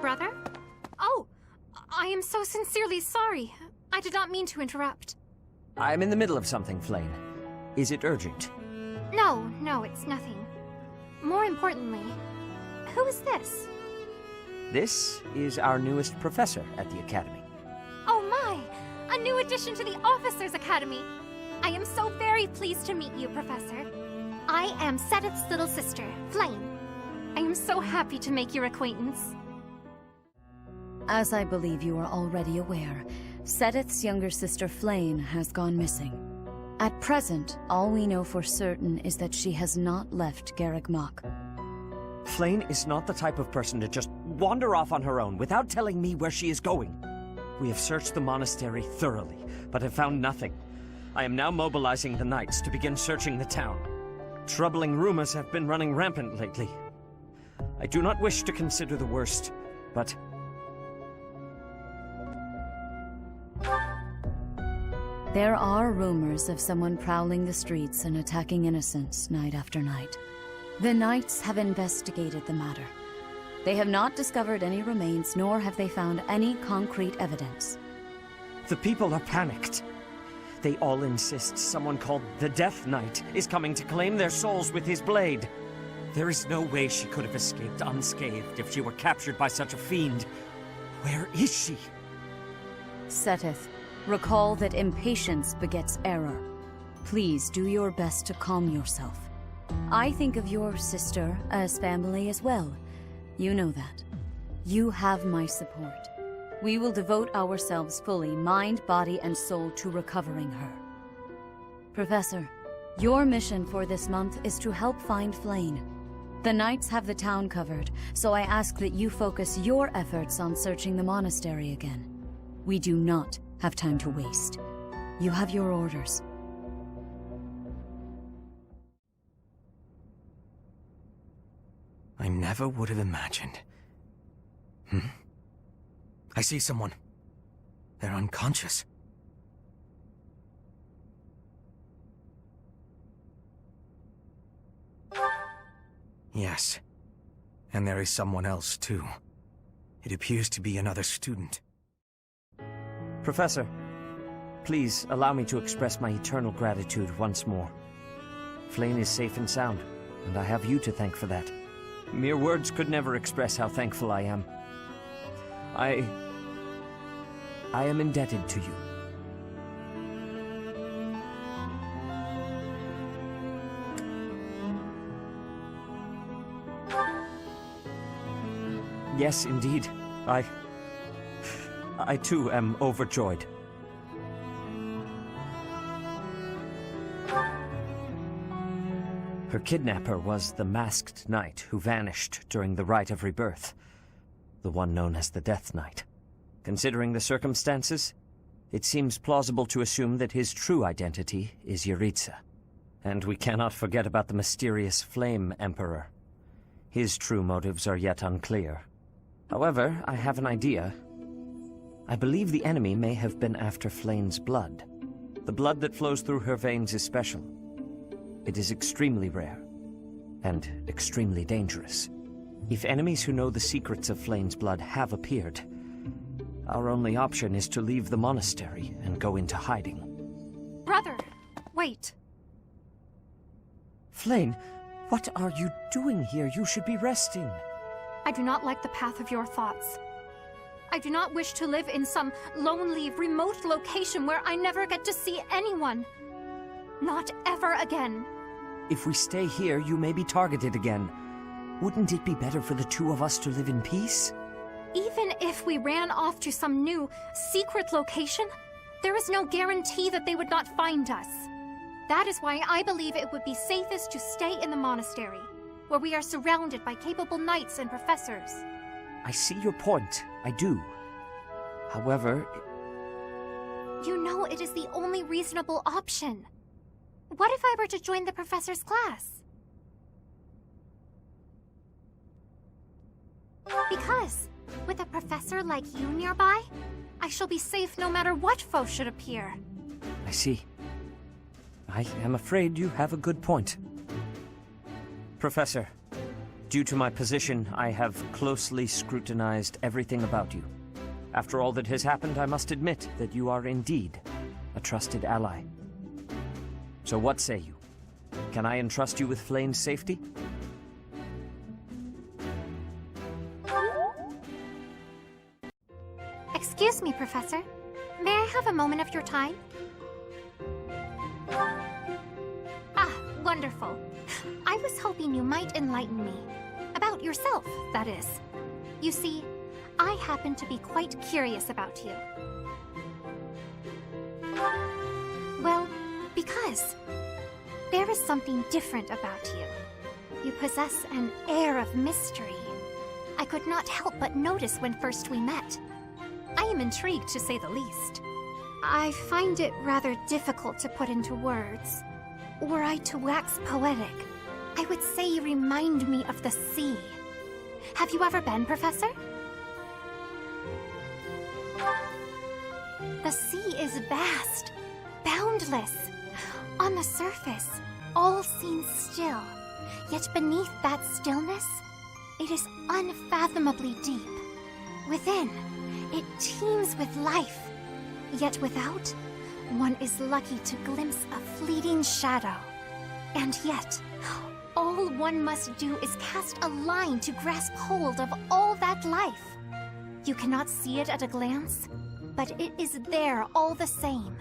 Brother? Oh, I am so sincerely sorry. I did not mean to interrupt. I'm in the middle of something, Flayn. Is it urgent? No, it's nothing. More importantly, who is this? This is our newest professor at the Academy. Oh my! A new addition to the Officers' Academy! I am so very pleased to meet you, Professor. I am Seteth's little sister, Flayn. I am so happy to make your acquaintance. As I believe you are already aware, Seteth's younger sister Flayn has gone missing. At present, all we know for certain is that she has not left Garreg Mach. Flayn is not the type of person to just wander off on her own without telling me where she is going. We have searched the monastery thoroughly, but have found nothing. I am now mobilizing the knights to begin searching the town. Troubling rumors have been running rampant lately. I do not wish to consider the worst, but... There are rumors of someone prowling the streets and attacking innocents night after night. The Knights have investigated the matter. They have not discovered any remains, nor have they found any concrete evidence. The people are panicked. They all insist someone called the Death Knight is coming to claim their souls with his blade. There is no way she could have escaped unscathed if she were captured by such a fiend. Where is she? Seteth, recall that impatience begets error. Please do your best to calm yourself. I think of your sister as family as well. You know that. You have my support. We will devote ourselves fully, mind, body, and soul, to recovering her. Professor, your mission for this month is to help find Flayn. The Knights have the town covered, so I ask that you focus your efforts on searching the monastery again. We do not have time to waste. You have your orders. I never would have imagined. I see someone. They're unconscious. Yes. And there is someone else, too. It appears to be another student. Professor, please allow me to express my eternal gratitude once more. Flayn is safe and sound, and I have you to thank for that. Mere words could never express how thankful I am. I am indebted to you. Yes, indeed. I too am overjoyed. Her kidnapper was the masked knight who vanished during the Rite of Rebirth, the one known as the Death Knight. Considering the circumstances, it seems plausible to assume that his true identity is Yaritza. And we cannot forget about the mysterious Flame Emperor. His true motives are yet unclear. However, I have an idea. I believe the enemy may have been after Flayn's blood. The blood that flows through her veins is special. It is extremely rare, and extremely dangerous. If enemies who know the secrets of Flayn's blood have appeared, our only option is to leave the monastery and go into hiding. Brother, wait. Flayn, what are you doing here? You should be resting. I do not like the path of your thoughts. I do not wish to live in some lonely, remote location where I never get to see anyone. Not ever again. If we stay here, you may be targeted again. Wouldn't it be better for the two of us to live in peace? Even if we ran off to some new, secret location, there is no guarantee that they would not find us. That is why I believe it would be safest to stay in the monastery, where we are surrounded by capable knights and professors. I see your point. I do. However... You know it is the only reasonable option. What if I were to join the professor's class? Because, with a professor like you nearby, I shall be safe no matter what foe should appear. I see. I am afraid you have a good point. Professor, due to my position, I have closely scrutinized everything about you. After all that has happened, I must admit that you are indeed a trusted ally. So what say you? Can I entrust you with Flayn's safety? Excuse me, Professor. May I have a moment of your time? Ah, wonderful. I was hoping you might enlighten me. About yourself, that is. You see, I happen to be quite curious about you. Well, because there is something different about you. You possess an air of mystery. I could not help but notice when first we met. I am intrigued, to say the least. I find it rather difficult to put into words. Were I to wax poetic, I would say you remind me of the sea. Have you ever been, Professor? The sea is vast, boundless. On the surface, all seems still. Yet beneath that stillness, it is unfathomably deep. Within, it teems with life. Yet without, one is lucky to glimpse a fleeting shadow. And yet, all one must do is cast a line to grasp hold of all that life. You cannot see it at a glance, but it is there all the same.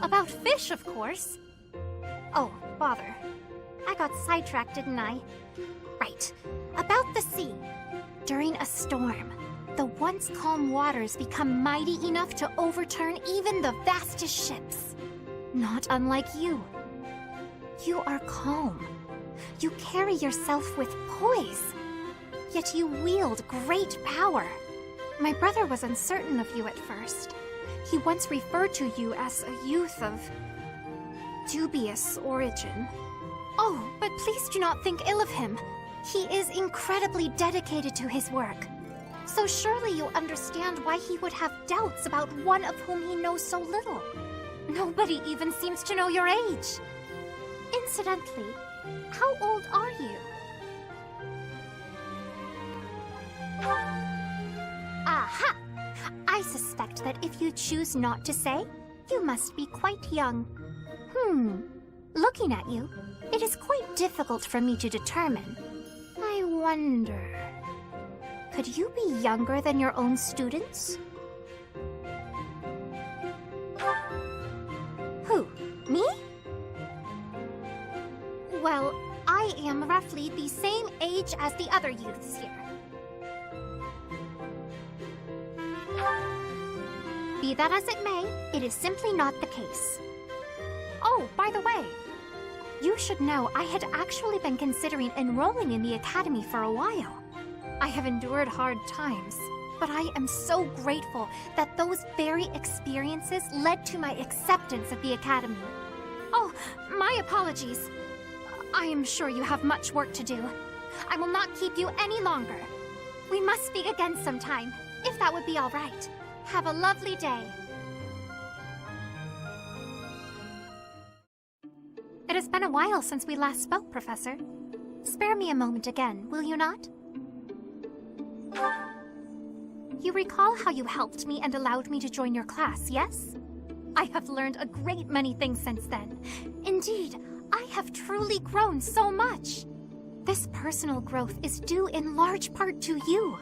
About fish, of course. Oh, bother. I got sidetracked, didn't I? Right. About the sea. During a storm, the once calm waters become mighty enough to overturn even the vastest ships. Not unlike you. You are calm. You carry yourself with poise. Yet you wield great power. My brother was uncertain of you at first. He once referred to you as a youth of dubious origin. Oh, but please do not think ill of him. He is incredibly dedicated to his work. So surely you understand why he would have doubts about one of whom he knows so little. Nobody even seems to know your age. Incidentally, how old are you? Aha! I suspect that if you choose not to say, you must be quite young. Looking at you, it is quite difficult for me to determine. I wonder... Could you be younger than your own students? Who? Me? Well, I am roughly the same age as the other youths here. Be that as it may, it is simply not the case. Oh, by the way, you should know I had actually been considering enrolling in the academy for a while. I have endured hard times, but I am so grateful that those very experiences led to my acceptance at the academy. Oh, my apologies. I am sure you have much work to do. I will not keep you any longer. We must speak again sometime, if that would be all right. Have a lovely day. It has been a while since we last spoke, Professor. Spare me a moment again, will you not? You recall how you helped me and allowed me to join your class, yes? I have learned a great many things since then. Indeed, I have truly grown so much. This personal growth is due in large part to you.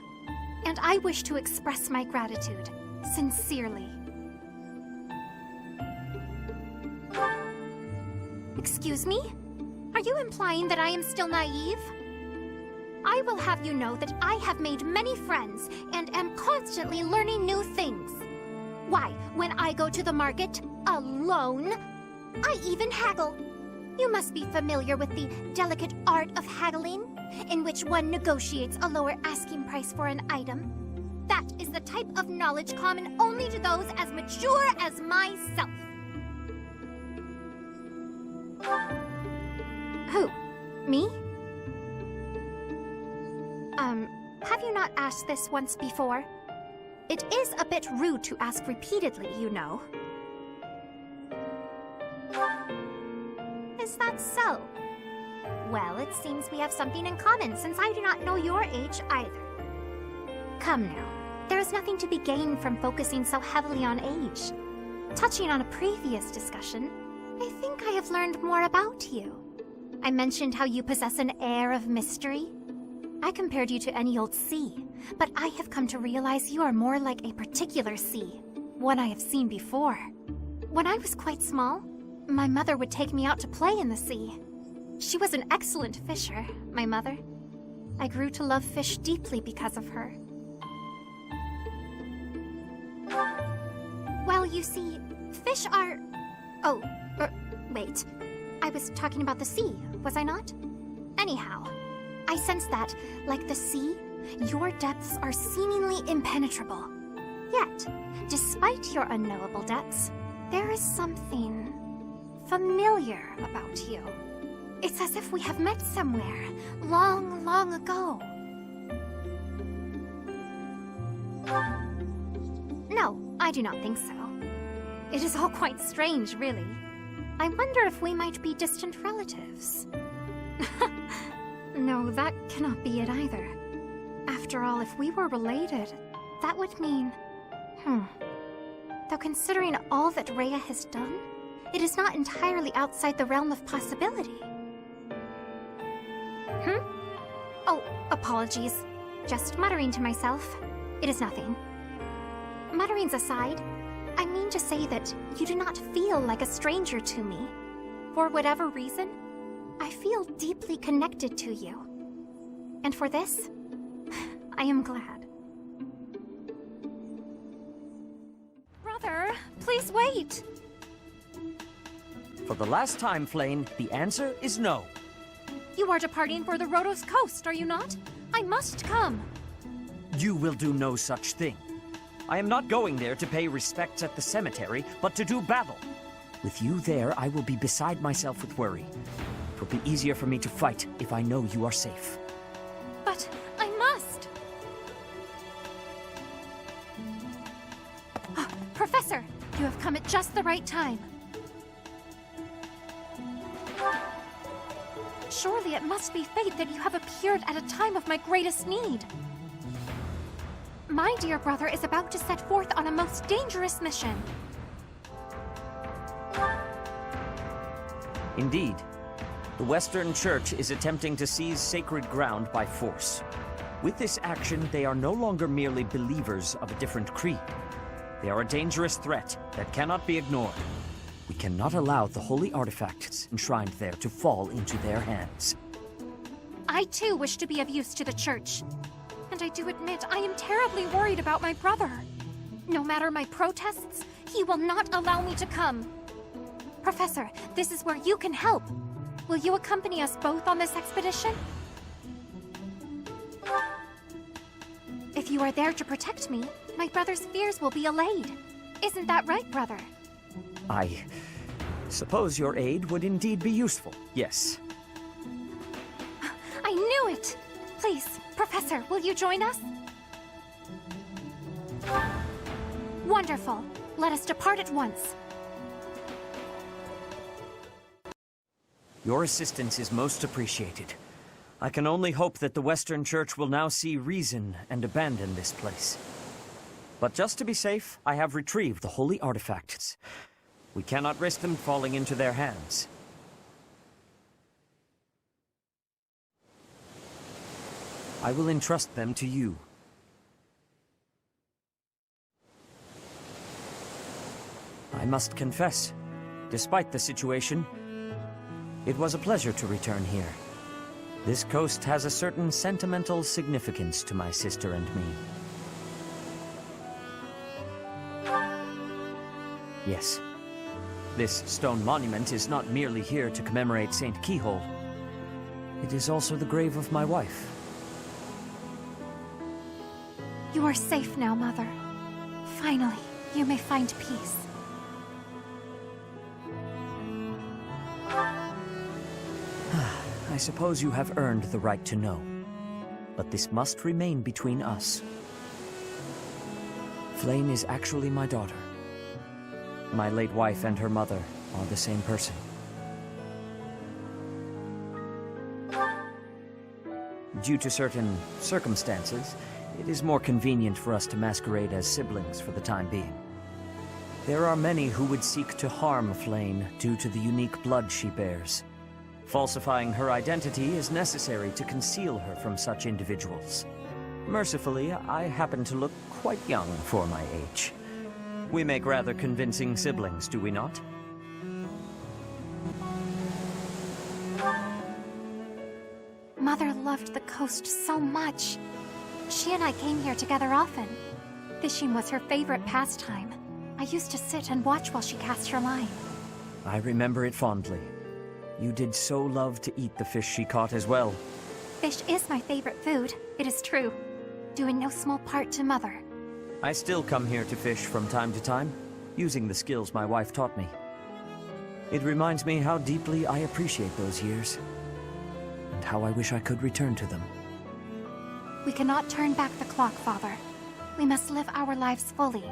And I wish to express my gratitude, sincerely. Excuse me? Are you implying that I am still naive? I will have you know that I have made many friends and am constantly learning new things. Why, when I go to the market, alone, I even haggle. You must be familiar with the delicate art of haggling, in which one negotiates a lower asking price for an item. That is the type of knowledge common only to those as mature as myself. Who? Me? Have you not asked this once before? It is a bit rude to ask repeatedly, you know. Is that so? Well, it seems we have something in common, since I do not know your age either. Come now, there is nothing to be gained from focusing so heavily on age. Touching on a previous discussion, I think I have learned more about you. I mentioned how you possess an air of mystery. I compared you to any old sea, but I have come to realize you are more like a particular sea, one I have seen before. When I was quite small, my mother would take me out to play in the sea. She was an excellent fisher, my mother. I grew to love fish deeply because of her. Well, you see, fish are... Oh, wait. I was talking about the sea, was I not? Anyhow, I sense that, like the sea, your depths are seemingly impenetrable. Yet, despite your unknowable depths, there is something familiar about you. It's as if we have met somewhere, long, long ago. No, I do not think so. It is all quite strange, really. I wonder if we might be distant relatives. No, that cannot be it either. After all, if we were related, that would mean... Though considering all that Rhea has done, it is not entirely outside the realm of possibility. Oh, apologies. Just muttering to myself. It is nothing. Mutterings aside, I mean to say that you do not feel like a stranger to me. For whatever reason, I feel deeply connected to you. And for this, I am glad. Brother, please wait! For the last time, Flayn, the answer is no. You are departing for the Rhodos coast, are you not? I must come. You will do no such thing. I am not going there to pay respects at the cemetery, but to do battle. With you there, I will be beside myself with worry. It will be easier for me to fight if I know you are safe. But I must! Professor, you have come at just the right time. Surely it must be fate that you have appeared at a time of my greatest need. My dear brother is about to set forth on a most dangerous mission. Indeed. The Western Church is attempting to seize sacred ground by force. With this action, they are no longer merely believers of a different creed. They are a dangerous threat that cannot be ignored. We cannot allow the holy artifacts enshrined there to fall into their hands. I too wish to be of use to the Church. And I do admit, I am terribly worried about my brother. No matter my protests, he will not allow me to come. Professor, this is where you can help. Will you accompany us both on this expedition? If you are there to protect me, my brother's fears will be allayed. Isn't that right, brother? I suppose your aid would indeed be useful, yes. I knew it! Please, Professor, will you join us? Wonderful. Let us depart at once. Your assistance is most appreciated. I can only hope that the Western Church will now see reason and abandon this place. But just to be safe, I have retrieved the holy artifacts. We cannot risk them falling into their hands. I will entrust them to you. I must confess, despite the situation, it was a pleasure to return here. This coast has a certain sentimental significance to my sister and me. Yes. This stone monument is not merely here to commemorate Saint Keyhole. It is also the grave of my wife. You are safe now, Mother. Finally, you may find peace. I suppose you have earned the right to know. But this must remain between us. Flayn is actually my daughter. My late wife and her mother are the same person. Due to certain circumstances, it is more convenient for us to masquerade as siblings for the time being. There are many who would seek to harm Flayn due to the unique blood she bears. Falsifying her identity is necessary to conceal her from such individuals. Mercifully, I happen to look quite young for my age. We make rather convincing siblings, do we not? Mother loved the coast so much. She and I came here together often. Fishing was her favorite pastime. I used to sit and watch while she cast her line. I remember it fondly. You did so love to eat the fish she caught as well. Fish is my favorite food, it is true. Due in no small part to Mother. I still come here to fish from time to time, using the skills my wife taught me. It reminds me how deeply I appreciate those years, and how I wish I could return to them. We cannot turn back the clock, Father. We must live our lives fully,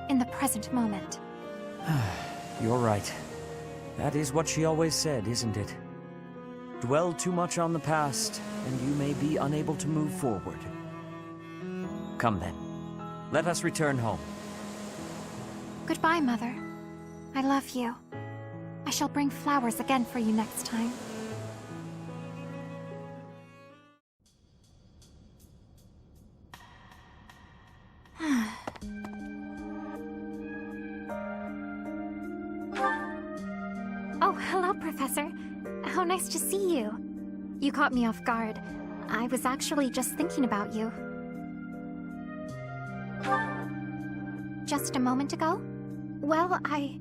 in the present moment. You're right. That is what she always said, isn't it? Dwell too much on the past, and you may be unable to move forward. Come then. Let us return home. Goodbye, Mother. I love you. I shall bring flowers again for you next time. Oh, hello, Professor. How nice to see you. You caught me off guard. I was actually just thinking about you. Just a moment ago? Well, I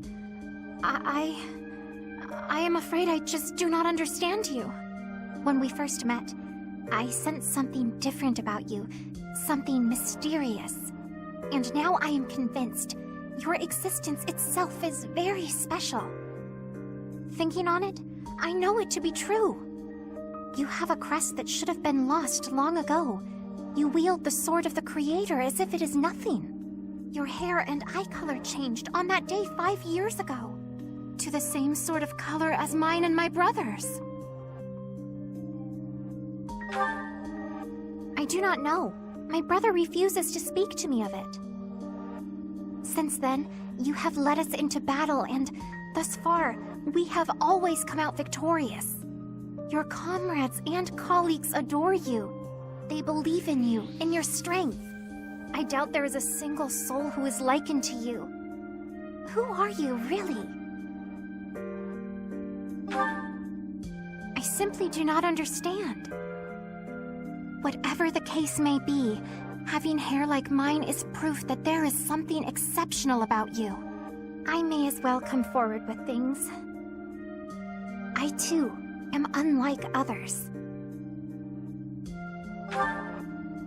am afraid I just do not understand you. When we first met, I sensed something different about you, something mysterious. And now I am convinced your existence itself is very special. Thinking on it, I know it to be true. You have a crest that should have been lost long ago. You wield the sword of the Creator as if it is nothing. Your hair and eye color changed on that day 5 years ago, to the same sort of color as mine and my brother's. I do not know. My brother refuses to speak to me of it. Since then, you have led us into battle, and thus far, we have always come out victorious. Your comrades and colleagues adore you. They believe in you, in your strength. I doubt there is a single soul who is likened to you. Who are you, really? I simply do not understand. Whatever the case may be, having hair like mine is proof that there is something exceptional about you. I may as well come forward with things. I, too, am unlike others.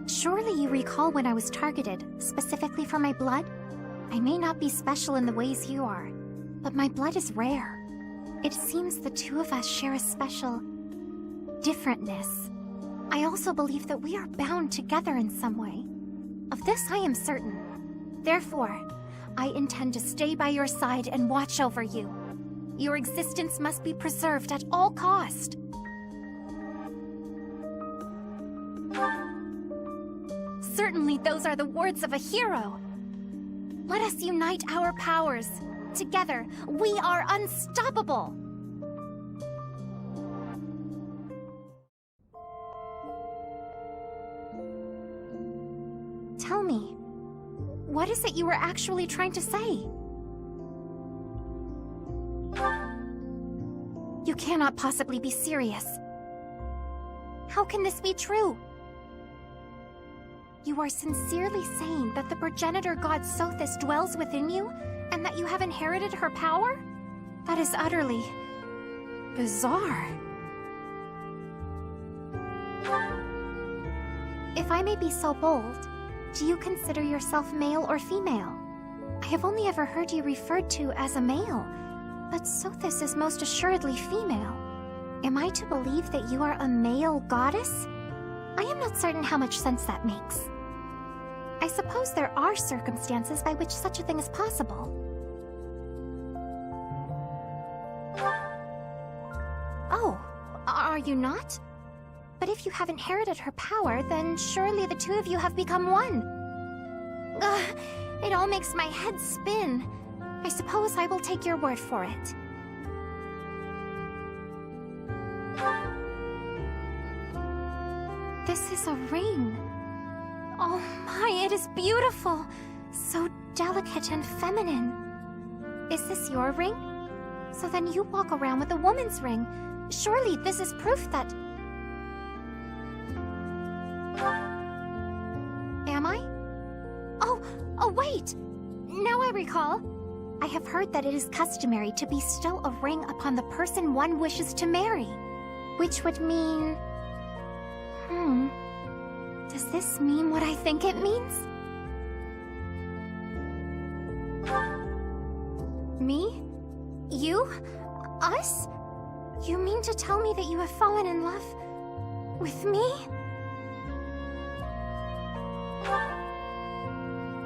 Surely you recall when I was targeted, specifically for my blood? I may not be special in the ways you are, but my blood is rare. It seems the two of us share a special differentness. I also believe that we are bound together in some way. Of this I am certain. Therefore, I intend to stay by your side and watch over you. Your existence must be preserved at all cost. Certainly those are the words of a hero. Let us unite our powers. Together, we are unstoppable. Tell me, what is it you were actually trying to say? You cannot possibly be serious. How can this be true? You are sincerely saying that the progenitor god Sothis dwells within you, and that you have inherited her power? That is utterly bizarre. If I may be so bold, do you consider yourself male or female? I have only ever heard you referred to as a male, but Sothis is most assuredly female. Am I to believe that you are a male goddess? I am not certain how much sense that makes. I I suppose there are circumstances by which such a thing is possible. Oh, are you not? But if you have inherited her power, then surely the two of you have become one. It all makes my head spin. I suppose I will take your word for it. This is a ring. Oh my, it is beautiful. So delicate and feminine. Is this your ring? So then you walk around with a woman's ring. Surely this is proof that... Am I? Oh wait! Now I recall. I have heard that it is customary to bestow a ring upon the person one wishes to marry. Which would mean... Does this mean what I think it means? Me? You? Us? You mean to tell me that you have fallen in love with me?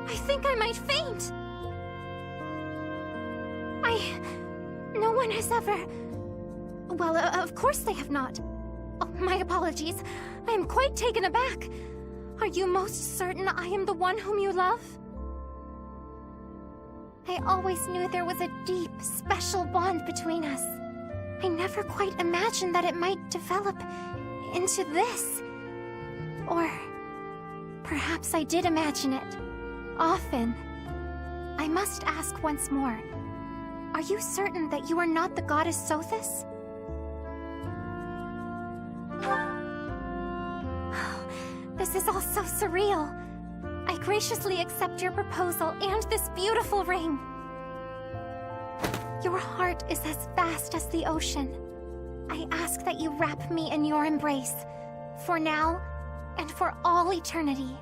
I think I might faint. No one has ever... Well, of course they have not. Oh, my apologies. I am quite taken aback. Are you most certain I am the one whom you love? I always knew there was a deep, special bond between us. I never quite imagined that it might develop into this. Or perhaps I did imagine it. Often. I must ask once more. Are you certain that you are not the goddess Sothis? This is all so surreal. I graciously accept your proposal and this beautiful ring. Your heart is as vast as the ocean. I ask that you wrap me in your embrace, for now and for all eternity.